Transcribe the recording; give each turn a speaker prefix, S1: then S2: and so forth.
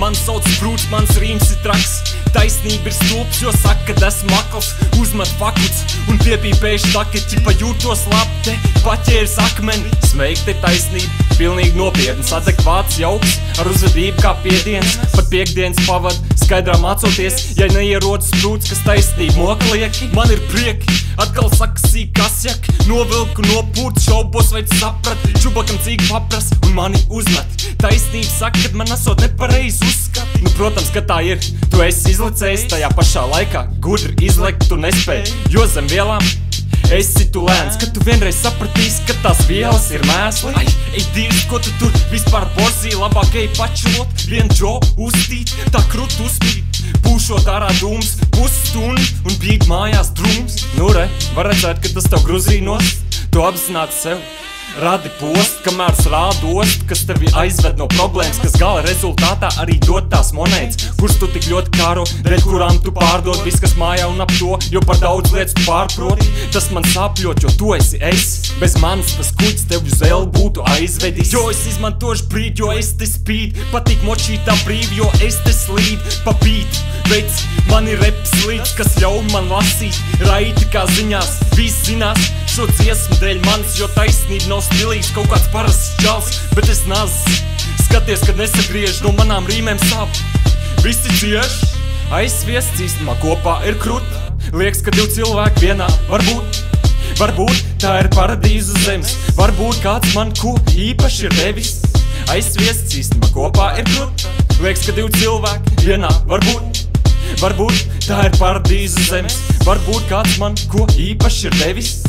S1: man sauc sprūts, mans rīms ir traks. Taisnība ir stulps, jo saka, kad esmu akls. Uzmet fakuts un piepīpējuši taki, ķipa jūtos labi, te paķēris akmeni. Sveikti taisnība, pilnīgi nopietns, adekvāts jauks, ar uzvedību kā piediens. Pat piekdienas pavad, skaidrā mācoties, ja neierodas sprūts, kas taisnība moklieki. Man ir prieki, atkal saka sīk kasjak, novilku nopūt, šaubos vai saprat, čubakam cīk papras un mani uzmet. Taisnība saka, kad man esot nepareizi uzskati. Nu, protams, ka tā ir, tu esi izlicējis, tajā pašā laikā gudri izlekt tu nespēji, jo zem vielām esi tu lēns, kad tu vienreiz sapratīsi, ka tās vielas ir mēsli. Ai, ej Dievs, ko tu tur vispār borzī, labāk ej pačilot, vien džo uztīt, tā krut uzspīt. Pūšot ārā dūms, pusstundu un bīt mājās drūms. Nu re, var redzēt, ka tas tev gruzīnos, tu apzināti sev. Radi post, kamēr rādu ost, kas tevi aizved no problēmas, kas gala rezultātā arī dod tās monētas, kuras tu tik ļoti kāro, dēļ kurām tu pārdod viss, kas mājā un ap to, jo par daudz lietas tu pārproti. Tas man sāpļot, jo tu esi es, bez manis tas kuģis tev uz elu būtu aizvedis. Jo es izmantošu brīdi, jo es te spīd, patīk močīt tā brīvi, jo es te slīd, papīt. Veids, man ir reps līdz, kas ļauj man lasīt, raiti kā ziņās, viss zinās šo dziesmu dēļ manis, jo taisnība nav stilīgs, kaut kāds parasts čals, bet es nazs. Skaties, kad nesagriež, no manām rīmēm sāp. Visi cieši, aizsviests īstumā kopā ir krut. Liekas, ka divi cilvēki vienā, varbūt tā ir paradīze uz zemes, varbūt kāds man ko īpaši ir devis. Aizsviests īstumā kopā ir krut. Liekas, ka divi cilvēki vienā, varbūt tā ir paradīze uz zemes, varbūt kāds man ko īpaši ir devis.